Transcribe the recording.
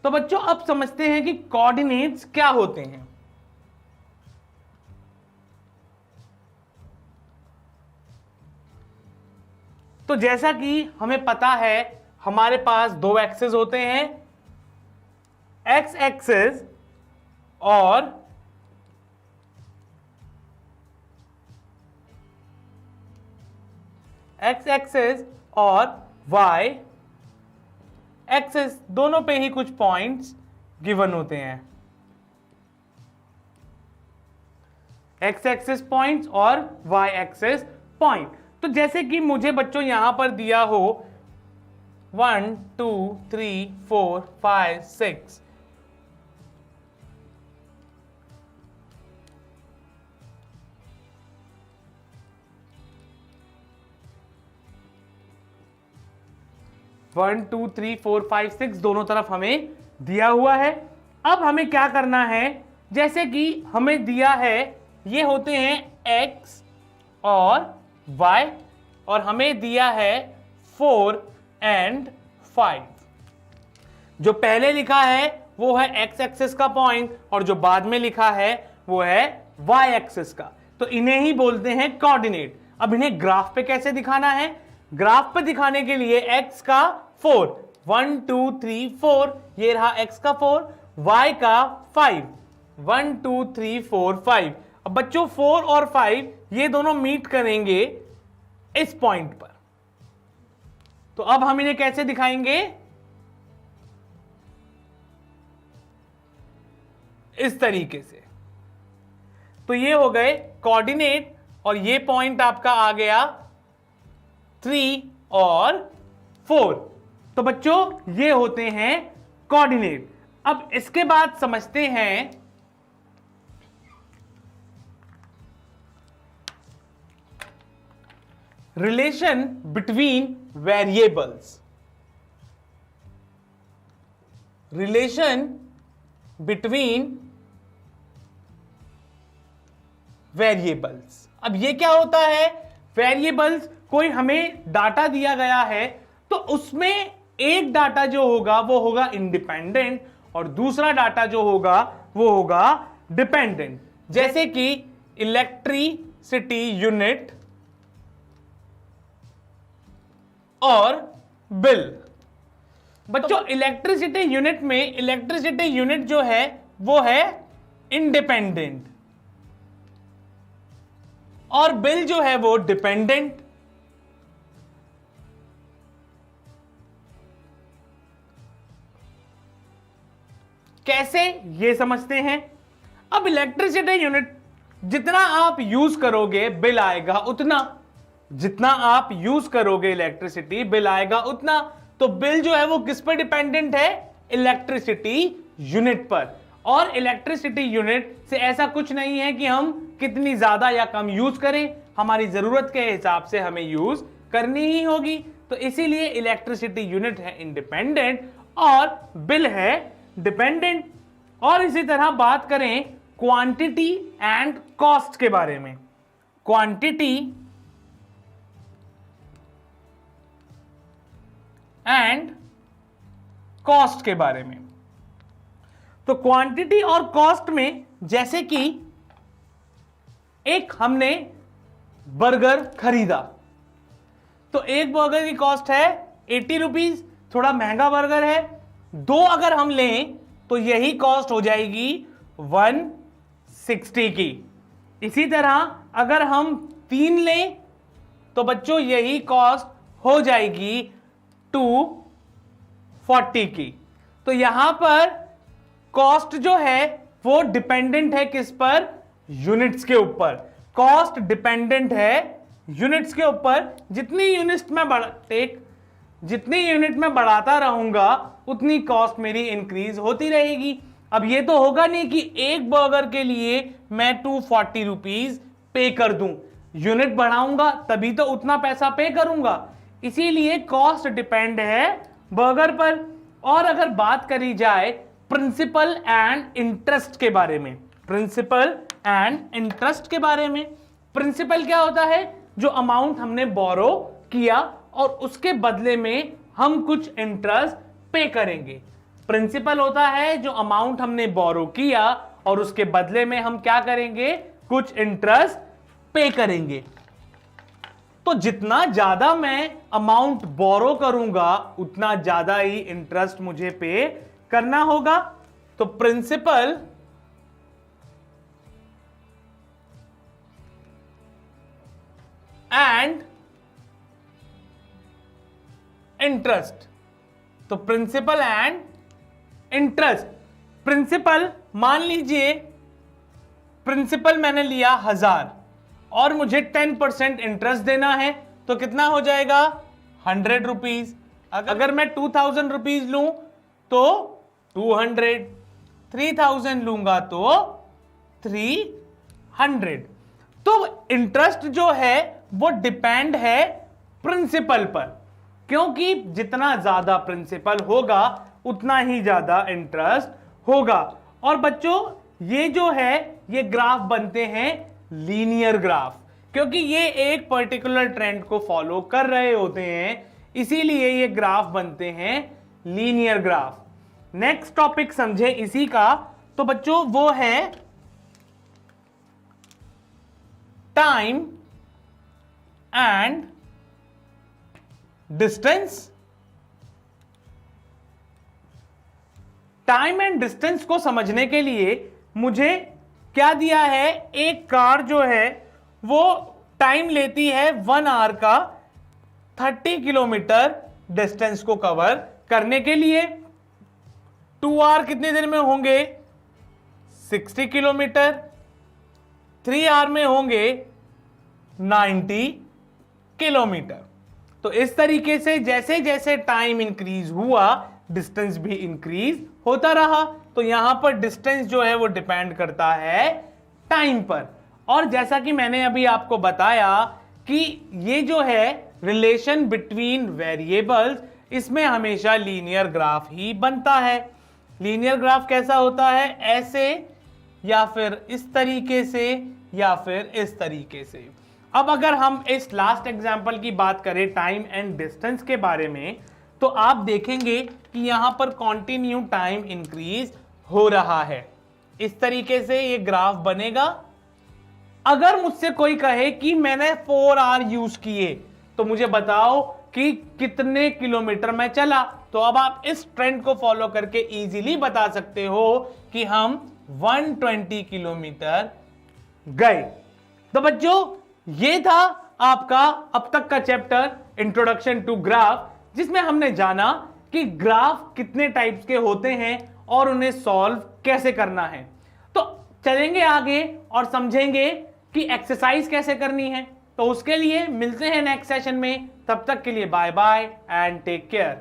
तो बच्चों अब समझते हैं कि कोऑर्डिनेट्स क्या होते हैं। तो जैसा कि हमें पता है हमारे पास दो एक्सेस होते हैं, एक्स एक्सेस और एक्स एक्सेस और वाई एक्सेस, दोनों पे ही कुछ पॉइंट्स गिवन होते हैं, एक्स एक्सेस पॉइंट्स और वाई एक्सेस पॉइंट। तो जैसे कि मुझे बच्चों यहां पर दिया हो 1 2 3 4 5 6, one two three four five six दोनों तरफ हमें दिया हुआ है। अब हमें क्या करना है, जैसे कि हमें दिया है ये होते हैं x और y और हमें दिया है 4 and 5। जो पहले लिखा है वो है x एक्सिस का पॉइंट और जो बाद में लिखा है वो है y एक्सिस का, तो इन्हें ही बोलते हैं कोऑर्डिनेट। अब इन्हें ग्राफ पे कैसे दिखाना है, ग्राफ पे दिखाने के लिए x का 4, 1 2 3 4, ये रहा x का 4, y का 5, 1 2 3 4 5। अब बच्चों 4 और 5 ये दोनों मीट करेंगे इस पॉइंट पर, तो अब हम इन्हें कैसे दिखाएंगे, इस तरीके से। तो ये हो गए कोऑर्डिनेट और ये पॉइंट आपका आ गया 3 और 4। तो बच्चों ये होते हैं कोऑर्डिनेट। अब इसके बाद समझते हैं relation between variables. Relation between variables. अब ये क्या होता है, वेरिएबल्स कोई हमें डाटा दिया गया है तो उसमें एक डाटा जो होगा वो होगा इंडिपेंडेंट और दूसरा डाटा जो होगा वो होगा डिपेंडेंट। जैसे कि इलेक्ट्रिसिटी यूनिट और बिल। बच्चों इलेक्ट्रिसिटी यूनिट में इलेक्ट्रिसिटी यूनिट जो है वो है इंडिपेंडेंट और बिल जो है वो डिपेंडेंट। कैसे ये समझते हैं। अब इलेक्ट्रिसिटी यूनिट जितना आप यूज करोगे बिल आएगा उतना, जितना आप यूज करोगे इलेक्ट्रिसिटी बिल आएगा उतना। तो बिल जो है वो किस पर डिपेंडेंट है, इलेक्ट्रिसिटी यूनिट पर। और इलेक्ट्रिसिटी यूनिट से ऐसा कुछ नहीं है कि हम कितनी ज्यादा या कम यूज करें, हमारी जरूरत के हिसाब से हमें यूज करनी ही होगी। तो इसीलिए इलेक्ट्रिसिटी यूनिट है इंडिपेंडेंट और बिल है डिपेंडेंट। और इसी तरह बात करें क्वांटिटी एंड कॉस्ट के बारे में, क्वांटिटी एंड कॉस्ट के बारे में। तो क्वांटिटी और कॉस्ट में जैसे कि एक हमने बर्गर खरीदा तो एक बर्गर की कॉस्ट है 80 रुपीज, थोड़ा महंगा बर्गर है। दो अगर हम लें तो यही कॉस्ट हो जाएगी 160 की। इसी तरह अगर हम 3 लें तो बच्चों यही कॉस्ट हो जाएगी 240 की। तो यहां पर कॉस्ट जो है वो डिपेंडेंट है किस पर, यूनिट्स के ऊपर। कॉस्ट डिपेंडेंट है यूनिट्स के ऊपर। जितनी यूनिट में बढ़ाता रहूंगा उतनी कॉस्ट मेरी इंक्रीज होती रहेगी। अब ये तो होगा नहीं कि एक बर्गर के लिए मैं 240 रुपीज पे कर दूं, यूनिट बढ़ाऊंगा तभी तो उतना पैसा पे करूंगा। इसीलिए कॉस्ट डिपेंड है बर्गर पर। और अगर बात करी जाए प्रिंसिपल एंड इंटरेस्ट के बारे में, प्रिंसिपल एंड इंटरेस्ट के बारे में, प्रिंसिपल क्या होता है, जो अमाउंट हमने बोरो किया और उसके बदले में हम कुछ इंटरेस्ट पे करेंगे। प्रिंसिपल होता है जो अमाउंट हमने बोरो किया और उसके बदले में हम क्या करेंगे, कुछ इंटरेस्ट पे करेंगे। तो जितना ज्यादा मैं अमाउंट बोरो करूंगा उतना ज्यादा ही इंटरेस्ट मुझे पे करना होगा। तो प्रिंसिपल एंड इंटरेस्ट, तो प्रिंसिपल एंड इंटरेस्ट। प्रिंसिपल मान लीजिए प्रिंसिपल मैंने लिया 1000 और मुझे 10% इंटरेस्ट देना है, तो कितना हो जाएगा 100 रुपीज। अगर मैं 2000 रुपीज लूं तो 200, 3000 लूंगा तो 300। तो इंटरेस्ट जो है वो डिपेंड है प्रिंसिपल पर, क्योंकि जितना ज्यादा प्रिंसिपल होगा उतना ही ज्यादा इंटरेस्ट होगा। और बच्चों ये जो है ये ग्राफ बनते हैं लीनियर ग्राफ, क्योंकि ये एक पर्टिकुलर ट्रेंड को फॉलो कर रहे होते हैं, इसीलिए ये ग्राफ बनते हैं लीनियर ग्राफ। नेक्स्ट टॉपिक समझे इसी का, तो बच्चों वो है time and distance. Time and distance को समझने के लिए मुझे क्या दिया है, एक कार जो है वो टाइम लेती है 1 आवर का 30 किलोमीटर डिस्टेंस को कवर करने के लिए। 2 आवर कितने देर में होंगे, 60 किलोमीटर। 3 आवर में होंगे 90 किलोमीटर। तो इस तरीके से जैसे जैसे टाइम इंक्रीज हुआ डिस्टेंस भी इंक्रीज होता रहा। तो यहां पर डिस्टेंस जो है वो डिपेंड करता है टाइम पर। और जैसा कि मैंने अभी आपको बताया कि ये जो है रिलेशन बिटवीन वेरिएबल्स, इसमें हमेशा लीनियर ग्राफ ही बनता है। लीनियर ग्राफ कैसा होता है, ऐसे या फिर इस तरीके से या फिर इस तरीके से। अब अगर हम इस लास्ट एग्जांपल की बात करें टाइम एंड डिस्टेंस के बारे में, तो आप देखेंगे कि यहां पर कंटिन्यू टाइम इंक्रीज हो रहा है। इस तरीके से ये ग्राफ बनेगा। अगर मुझसे कोई कहे कि मैंने 4 आवर यूज किए तो मुझे बताओ कि कितने किलोमीटर मैं चला, तो अब आप इस ट्रेंड को फॉलो करके इजीली बता सकते हो कि हम 120 किलोमीटर गए। तो बच्चों ये था आपका अब तक का चैप्टर इंट्रोडक्शन टू ग्राफ, जिसमें हमने जाना कि ग्राफ कितने टाइप्स के होते हैं और उन्हें सॉल्व कैसे करना है। तो चलेंगे आगे और समझेंगे कि एक्सरसाइज कैसे करनी है। तो उसके लिए मिलते हैं नेक्स्ट सेशन में। तब तक के लिए bye bye and take care.